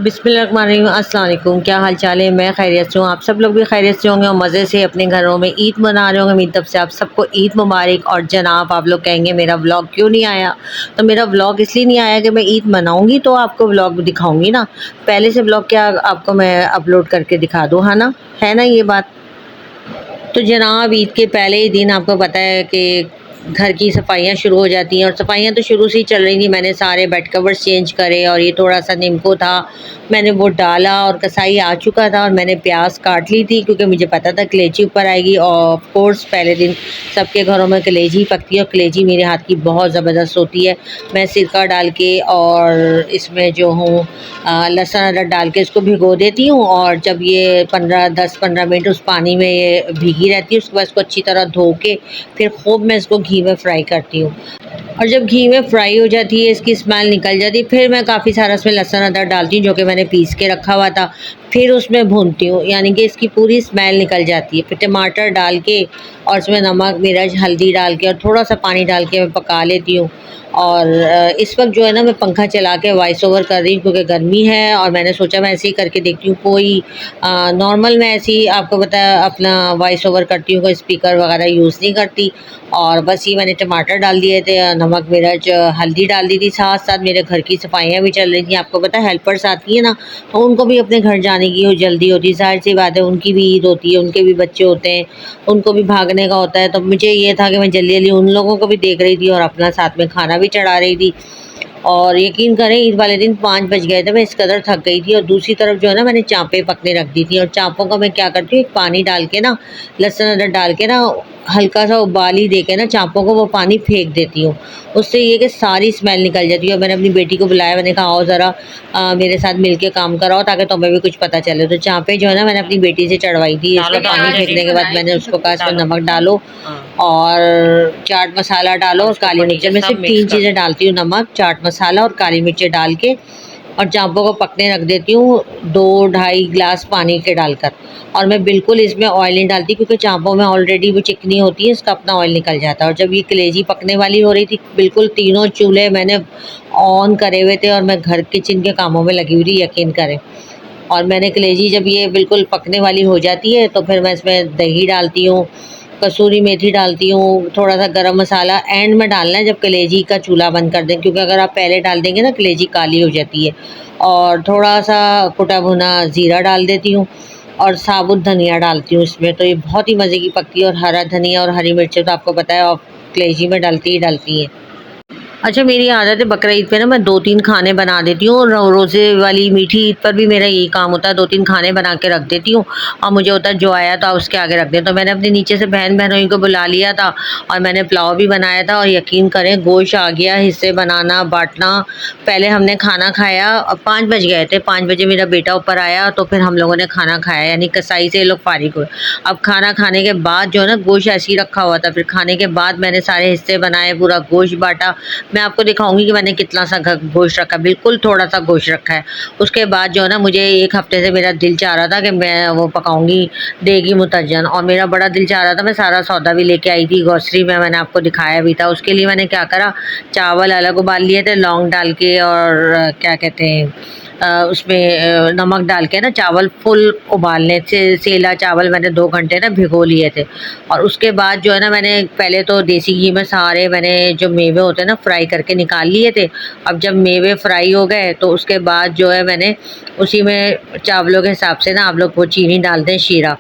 बिस्मिल्लाहिर्रहमानिर्रहीम, अस्सलाम वालेकुम। क्या हाल चाल है? मैं खैरियत से हूँ। आप सब लोग भी खैरियत से होंगे और मज़े से अपने घरों में ईद मना रहे होंगे। मेरी तरफ से आप सबको ईद मुबारक। और जनाब, आप लोग कहेंगे मेरा व्लॉग क्यों नहीं आया? तो मेरा व्लॉग इसलिए नहीं आया कि मैं ईद मनाऊँगी तो आपको व्लॉग दिखाऊँगी ना। पहले से व्लॉग क्या आपको मैं अपलोड करके दिखा दूँ, है ना ये बात। तो जनाब, ईद के पहले ही दिन आपको पता है कि घर की सफाइयाँ शुरू हो जाती हैं, और सफाइयाँ तो शुरू से ही चल रही थी। मैंने सारे बेड कवर्स चेंज करे और ये थोड़ा सा नींबू था, मैंने वो डाला, और कसाई आ चुका था और मैंने प्याज काट ली थी क्योंकि मुझे पता था कलेजी ऊपर आएगी। और ऑफ कोर्स पहले दिन सबके घरों में कलेजी पकती है और कलेजी मेरे हाथ की बहुत ज़बरदस्त होती है। मैं सिरका डाल के और इसमें जो हूँ लहसुन अदरक डाल के इसको भिगो देती हूँ, और जब ये 10-15 मिनट उस पानी में ये भीगी रहती है, उसके बाद इसको अच्छी तरह धो के फिर खूब मैं इसको घी में फ्राई करती हूँ। और जब घी में फ्राई हो जाती है, इसकी स्मेल निकल जाती है, फिर मैं काफ़ी सारा इसमें लहसुन अदरक डालती हूँ जो कि मैंने पीस के रखा हुआ था। फिर उसमें भूनती हूँ, यानी कि इसकी पूरी स्मेल निकल जाती है। फिर टमाटर डाल के और इसमें नमक मिर्च हल्दी डाल के और थोड़ा सा पानी डाल के मैं पका लेती हूँ। और इस वक्त जो है ना, मैं पंखा चला के वॉइस ओवर कर रही हूँ क्योंकि गर्मी है, और मैंने सोचा मैं ऐसे ही करके देखती हूँ। कोई नॉर्मल मैं ऐसे ही आपको बताया अपना वॉइस ओवर करती हूँ, कोई स्पीकर वगैरह यूज़ नहीं करती। और बस ये मैंने टमाटर डाल दिए थे, नमक मिर्च हल्दी डाल दी थी। साथ साथ मेरे घर की सफाइयाँ भी चल रही थी। आपको पता है हेल्पर्स आती है ना, तो उनको भी अपने घर जाने की जल्दी होती है। ज़ाहिर सी बात है, उनकी भी ईद होती है, उनके भी बच्चे होते हैं, उनको भी भागने का होता है। तो मुझे ये था कि मैं जल्दी जल्दी उन लोगों को भी देख रही थी और अपना साथ में खाना भी चढ़ा रही थी। और यकीन करें, ईद वाले दिन 5 बज गए थे, मैं इस कदर थक गई थी। और दूसरी तरफ जो है ना, मैंने चाँपें पकने रख दी थी, और चाँपों का मैं क्या करती हूँ, एक पानी डाल के ना, लहसुन अदरक डाल के ना, हल्का सा उबाली दे के ना चाँपों को वो पानी फेंक देती हूँ। उससे ये कि सारी स्मेल निकल जाती है। और मैंने अपनी बेटी को बुलाया, मैंने कहा आओ ज़रा मेरे साथ मिल के काम कराओ ताकि तुम्हें भी कुछ पता चले। तो चाँपें जो है ना, मैंने अपनी बेटी से चढ़वाई थी। इसका पानी फेंकने के बाद मैंने उसको कहा इसमें नमक डालो और चाट मसाला डालो और काली मिर्च। मैं सिर्फ 3 चीज़ें डालती हूँ, नमक, चाट मसाला और काली मिर्च डाल के, और चाँपों को पकने रख देती हूँ 2-2.5 गिलास पानी के डालकर। और मैं बिल्कुल इसमें ऑयल नहीं डालती क्योंकि चाँपों में ऑलरेडी वो चिकनी होती है, इसका अपना ऑयल निकल जाता है। और जब ये कलेजी पकने वाली हो रही थी, बिल्कुल तीनों चूल्हे मैंने ऑन करे हुए थे और मैं घर किचन के कामों में लगी हुई थी, यकीन करें। और मैंने कलेजी जब ये बिल्कुल पकने वाली हो जाती है तो फिर मैं इसमें दही डालती हूँ, कसूरी मेथी डालती हूँ, थोड़ा सा गरम मसाला एंड में डालना है जब कलेजी का चूल्हा बंद कर दें, क्योंकि अगर आप पहले डाल देंगे ना कलेजी काली हो जाती है। और थोड़ा सा कुटा भुना ज़ीरा डाल देती हूँ और साबुत धनिया डालती हूँ इसमें, तो ये बहुत ही मज़े की पकती है। और हरा धनिया और हरी मिर्चें तो आपको पता है आप कलेजी में डलती ही हैं। अच्छा, मेरी आदत है बकरा ईद पे ना मैं 2-3 खाने बना देती हूँ, और रोज़े वाली मीठी ईद पर भी मेरा यही काम होता है, 2-3 खाने बना के रख देती हूँ। और मुझे होता है जो आया था उसके आगे रख दें। तो मैंने अपने नीचे से बहनोई को बुला लिया था और मैंने पुलाव भी बनाया था। और यकीन करें, गोश्त आ गया, हिस्से बनाना बाँटना। पहले हमने खाना खाया और 5 बज गए थे, 5 बजे मेरा बेटा ऊपर आया तो फिर हम लोगों ने खाना खाया, यानी कसाई से ये लोग फारिग हुए। अब खाना खाने के बाद जो है ना, गोश्त ऐसे ही रखा हुआ था, फिर खाने के बाद मैंने सारे हिस्से बनाए, पूरा गोश्त बाँटा। मैं आपको दिखाऊंगी कि मैंने कितना सा गोश्त रखा, बिल्कुल थोड़ा सा गोश्त रखा है। उसके बाद जो है ना, मुझे 1 हफ्ते से मेरा दिल चाह रहा था कि मैं वो पकाऊंगी देगी मुतज्जन, और मेरा बड़ा दिल चाह रहा था। मैं सारा सौदा भी लेके आई थी ग्रोसरी में, मैंने आपको दिखाया भी था। उसके लिए मैंने क्या करा, चावल अलग उबाल लिए थे लौंग डाल के, और क्या कहते हैं उसमें नमक डाल के ना, चावल फुल उबालने से, सेला चावल मैंने 2 घंटे ना भिगो लिए थे। और उसके बाद जो है ना, मैंने पहले तो देसी घी में सारे मैंने जो मेवे होते हैं ना फ्राई करके निकाल लिए थे। अब जब मेवे फ्राई हो गए तो उसके बाद जो है मैंने उसी में चावलों के हिसाब से ना, आप लोग वो चीनी डाल दें, शीरा।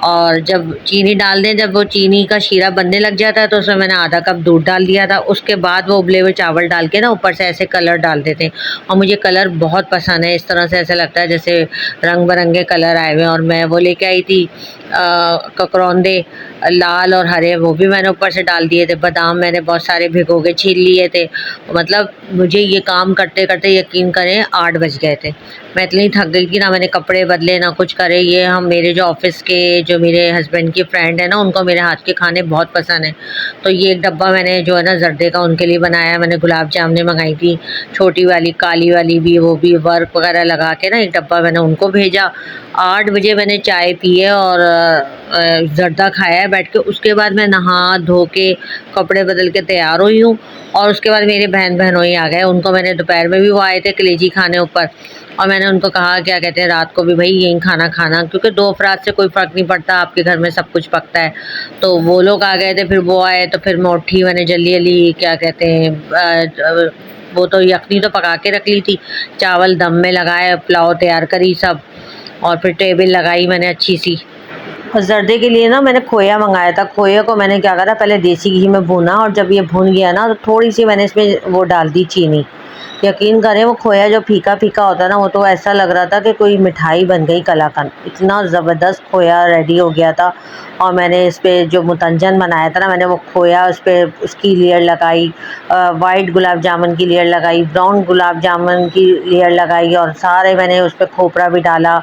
और जब चीनी डाल दें, जब वो चीनी का शीरा बनने लग जाता है तो उसमें मैंने आधा कप दूध डाल दिया था। उसके बाद वो उबले हुए चावल डाल के ना ऊपर से ऐसे कलर डाल देते हैं, और मुझे कलर बहुत पसंद है। इस तरह से ऐसे लगता है जैसे रंग बिरंगे कलर आए हुए हैं। और मैं वो लेके आई थी ककरौंदे, लाल और हरे, वो भी मैंने ऊपर से डाल दिए थे। बादाम मैंने बहुत सारे भिगो के छील लिए थे। मतलब मुझे ये काम करते करते यकीन करें 8 बज गए थे। मैं इतनी थक गई थी, ना मैंने कपड़े बदले ना कुछ करे। ये हम मेरे जो ऑफिस के जो मेरे हस्बैंड की फ्रेंड है ना, उनको मेरे हाथ के खाने बहुत पसंद है। तो ये एक डब्बा मैंने जो है ना जर्दे का उनके लिए बनाया। मैंने गुलाब जामुनें मंगाई थी, छोटी वाली काली वाली भी, वो भी वर्क वगैरह लगा के ना, एक डब्बा मैंने उनको भेजा। 8 बजे मैंने चाय पी है और ज़र्दा खाया है बैठ के। उसके बाद मैं नहा धो के कपड़े बदल के तैयार हुई हूँ और उसके बाद मेरे बहन बहनोई आ गए। उनको मैंने दोपहर में भी वो आए थे कलेजी खाने ऊपर, और मैंने उनको कहा क्या कहते हैं रात को भी भाई यही खाना खाना, क्योंकि 2 अफराद से कोई फ़र्क नहीं पड़ता, आपके घर में सब कुछ पकता है। तो वो लोग आ गए थे, फिर वो आए तो फिर मैं उठी, मैंने जल्दी जल्दी क्या कहते हैं वो तो यखनी तो पका के रख ली थी, चावल दम में लगाए, पुलाव तैयार करी सब, और फिर टेबल लगाई मैंने अच्छी सी। और ज़र्दे के लिए ना मैंने खोया मंगाया था। खोए को मैंने क्या करा, पहले देसी घी में भूना, और जब ये भून गया ना तो थोड़ी सी मैंने इसमें वो डाल दी चीनी। यकीन करें वो खोया जो फीका फीका होता है ना, वो तो ऐसा लग रहा था कि कोई मिठाई बन गई कलाकंद। इतना ज़बरदस्त खोया रेडी हो गया था। और मैंने इस पे जो मुतंजन बनाया था ना, मैंने वो खोया उस पर उसकी लेयर लगाई, वाइट गुलाब जामुन की लेयर लगाई, ब्राउन गुलाब जामुन की लेयर लगाई, और सारे मैंने उस पर खोपरा भी डाला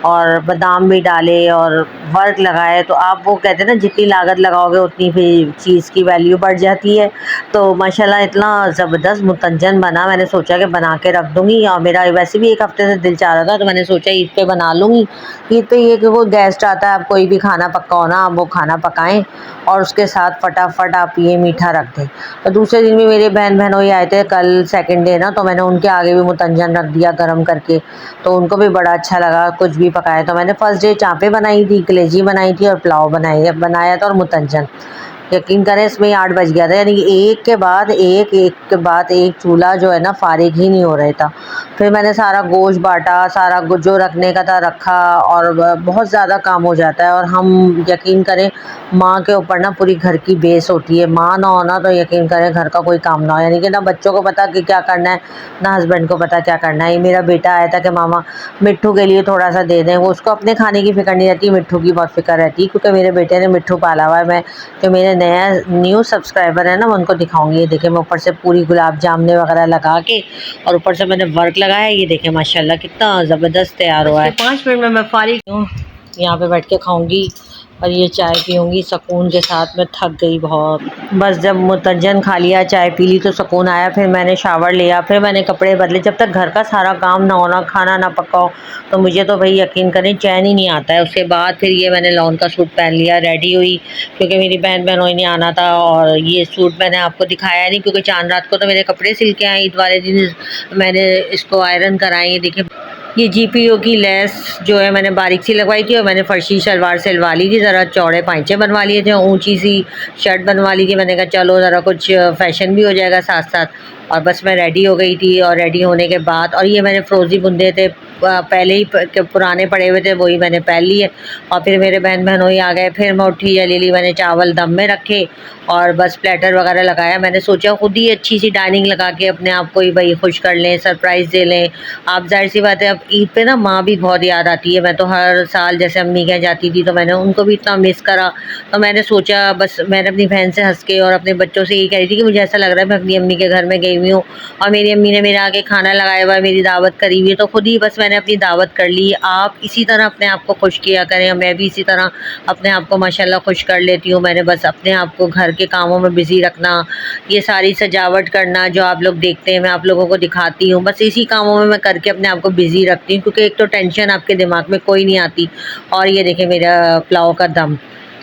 और बादाम भी डाले और वर्क लगाए। तो आप वो कहते हैं ना जितनी लागत लगाओगे उतनी फिर चीज़ की वैल्यू बढ़ जाती है। तो माशाल्लाह इतना ज़बरदस्त मुतंजन बना, मैंने सोचा कि बना के रख दूँगी, और मेरा वैसे भी 1 हफ़्ते से दिल चाह रहा था, तो मैंने सोचा ईद पे बना लूँगी। ईद पे ये कि कोई गेस्ट आता है, आप कोई भी खाना पक्का हो ना, आप वो खाना पकाएँ और उसके साथ फटाफट आप ये मीठा रख दें। तो दूसरे दिन भी मेरे बहन बहनोई आए थे, कल सेकंड डे ना, तो मैंने उनके आगे भी मुतंजन रख दिया गरम करके, तो उनको भी बड़ा अच्छा लगा। कुछ भी पकाया, तो मैंने फर्स्ट डे चाँपें बनाई थी, कलेजी बनाई थी और पुलाव बनाया था और मुतंजन। यकीन करें इसमें 8 बज गया था, यानी कि एक के बाद एक चूल्हा जो है ना फारिग ही नहीं हो रहा था। फिर मैंने सारा गोश्त बाँटा, सारा जो रखने का था रखा, और बहुत ज़्यादा काम हो जाता है। और हम यकीन करें माँ के ऊपर ना पूरी घर की बेस होती है, माँ ना हो ना तो यकीन करें घर का कोई काम ना हो, यानी कि ना बच्चों को पता कि क्या करना है, ना हस्बैंड को पता क्या करना है। ये मेरा बेटा आया था कि मामा मिट्ठू के लिए थोड़ा सा दे दें, वो उसको अपने खाने की फ़िक्र नहीं रहती, मिट्ठू की बहुत फ़िक्र रहती है, क्योंकि मेरे बेटे ने मिट्ठू पाला हुआ है। मैं जो मेरे नया न्यू सब्सक्राइबर है ना, मैं उनको दिखाऊंगी। ये देखें मैं ऊपर से पूरी गुलाब जामुन वगैरह लगा के, और ऊपर से मैंने वर्क लगाया। ये देखें माशाल्लाह कितना ज़बरदस्त तैयार हुआ है। 5 मिनट में मैं फारिग हूँ, यहाँ पे बैठ के खाऊंगी और ये चाय पीऊँगी सुकून के साथ। मैं थक गई बहुत। बस जब मुतंजन खा लिया, चाय पी ली, तो सुकून आया। फिर मैंने शावर लिया, फिर मैंने कपड़े बदले। जब तक घर का सारा काम ना होना, खाना ना पकाओ, तो मुझे तो भाई यकीन करें चैन ही नहीं आता है। उसके बाद फिर ये मैंने लॉन का सूट पहन लिया, रेडी हुई, क्योंकि मेरी बहन बहनों ने आना था। और ये सूट मैंने आपको दिखाया नहीं, क्योंकि चांद रात को तो मेरे कपड़े सिल के आए, ईद वाले दिन मैंने इसको आयरन कराई। ये देखिए ये जीपीओ की लेस जो है मैंने बारीक सी लगवाई थी, और मैंने फर्शी शलवार सिलवा ली थी, ज़रा चौड़े पाइचे बनवा लिए थे, ऊंची सी शर्ट बनवा ली थी। मैंने कहा चलो ज़रा कुछ फैशन भी हो जाएगा साथ साथ। और बस मैं रेडी हो गई थी, और रेडी होने के बाद, और ये मैंने फ़्रोज़ी बुंदे थे पहले ही पुराने पड़े हुए थे, वही मैंने पहन लिए। और फिर मेरे बहन बहनोई आ गए, फिर मैं उठी जल्दी जल्दी, मैंने चावल दम में रखे और बस प्लेटर वगैरह लगाया। मैंने सोचा खुद ही अच्छी सी डाइनिंग लगा के अपने आप को ही भाई खुश कर लें, सरप्राइज़ दे लें। आप जाहिर सी बात है, अब ईद पे ना माँ भी बहुत याद आती है। मैं तो हर साल जैसे अम्मी के यहाँ जाती थी, तो मैंने उनको भी इतना मिस करा। तो मैंने सोचा, बस मैंने अपनी बहन से हंस के और अपने बच्चों से यही कह रही थी कि मुझे ऐसा लग रहा है मैं अपनी अम्मी के घर में गई हुई हूँ, और मेरी अम्मी ने मेरे आगे खाना लगाया हुआ है, मेरी दावत करी हुई है। तो खुद ही बस मैंने अपनी दावत कर ली। आप इसी तरह अपने आप को खुश किया करें, मैं भी इसी तरह अपने आप को माशाल्लाह खुश कर लेती हूँ। मैंने बस अपने आप को घर के कामों में बिज़ी रखना, ये सारी सजावट करना जो आप लोग देखते हैं, मैं आप लोगों को दिखाती हूँ, बस इसी कामों में मैं करके अपने आप को बिज़ी रखती हूँ, क्योंकि एक तो टेंशन आपके दिमाग में कोई नहीं आती। और ये देखें मेरा पुलाव का दम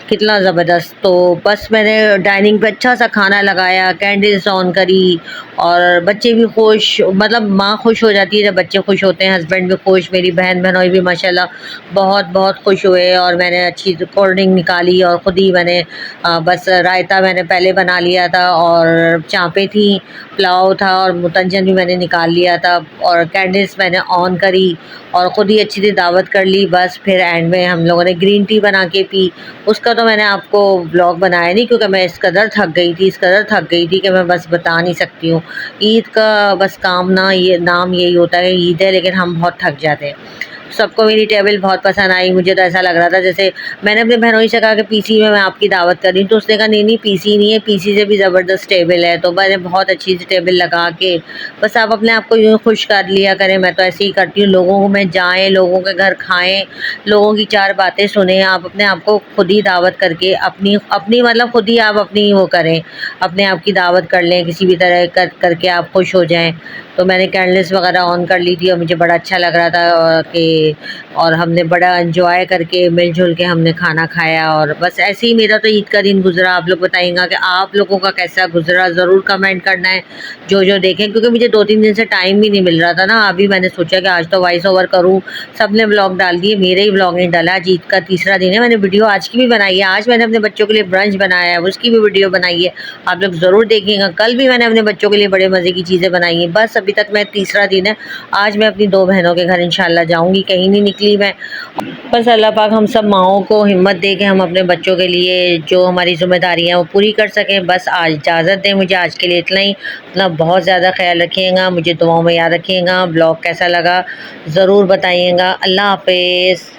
कितना ज़बरदस्त। तो बस मैंने डाइनिंग पे अच्छा सा खाना लगाया, कैंडल्स ऑन करी, और बच्चे भी खुश, मतलब माँ खुश हो जाती है जब बच्चे खुश होते हैं, हस्बैंड भी खुश, मेरी बहन बहनोई भी माशाल्लाह बहुत बहुत खुश हुए। और मैंने अच्छी कोल्ड ड्रिंक निकाली, और ख़ुद ही मैंने बस रायता मैंने पहले बना लिया था, और चाँपें थी, पुलाव था, और मुतंजन भी मैंने निकाल लिया था, और कैंडल्स मैंने ऑन करी, और ख़ुद ही अच्छी सी दावत कर ली। बस फिर एंड में हम लोगों ने ग्रीन टी बना के पी। उसका तो मैंने आपको व्लॉग बनाया नहीं, क्योंकि मैं इस कदर थक गई थी कि मैं बस बता नहीं सकती हूँ। ईद का बस काम ना, ये नाम यही होता है ईद है, लेकिन हम बहुत थक जाते हैं। सबको मेरी टेबल बहुत पसंद आई। मुझे तो ऐसा लग रहा था जैसे, मैंने अपने बहनोई से कहा कि पीसी में मैं आपकी दावत कर रही हूँ, तो उसने कहा नहीं नहीं पीसी नहीं है, पीसी से भी ज़बरदस्त टेबल है। तो मैंने बहुत अच्छी सी टेबल लगा के, बस आप अपने आप को यूँ खुश कर लिया करें। मैं तो ऐसे ही करती हूँ, लोगों में जाएँ, लोगों के घर खाएँ, लोगों की 4 बातें सुनें। आप अपने आप को खुद ही दावत करके अपनी अपनी मतलब खुद ही आप अपनी वो करें, अपने आप की दावत कर लें, किसी भी तरह करके आप खुश हो जाएँ। तो मैंने कैंडल्स वगैरह ऑन कर ली थी और मुझे बड़ा अच्छा लग रहा था कि और हमने बड़ा एंजॉय करके मिलजुल के हमने खाना खाया। और बस ऐसे ही मेरा तो ईद का दिन गुजरा। आप लोग बताइएगा कि आप लोगों का कैसा गुजरा, ज़रूर कमेंट करना है जो देखें, क्योंकि मुझे 2-3 दिन से टाइम भी नहीं मिल रहा था ना। अभी मैंने सोचा कि आज तो वॉइस ओवर करूँ। सबने व्लॉग डाल दिए, मेरे ही व्लॉग नहीं डाला। आज ईद का तीसरा दिन है, मैंने वीडियो आज की भी बनाई है। आज मैंने अपने बच्चों के लिए ब्रंच बनाया है, उसकी भी वीडियो बनाई है, आप लोग ज़रूर देखिएगा। कल भी मैंने अपने बच्चों के लिए बड़े मज़े की चीज़ें बनाई हैं। बस अभी तक मैं तीसरा दिन है। आज मैं अपनी 2 बहनों के घर इंशाल्लाह जाऊँगी, कहीं नहीं निकली मैं। बस अल्लाह पाक हम सब माँओं को हिम्मत दे के हम अपने बच्चों के लिए जो हमारी ज़िम्मेदारियाँ हैं वो पूरी कर सकें। बस आज इजाज़त दें मुझे, आज के लिए इतना ही। अपना बहुत ज़्यादा ख्याल रखिएगा, मुझे दुआओं में याद रखिएगा। ब्लॉग कैसा लगा ज़रूर बताइएगा। अल्लाह हाफ़िज़।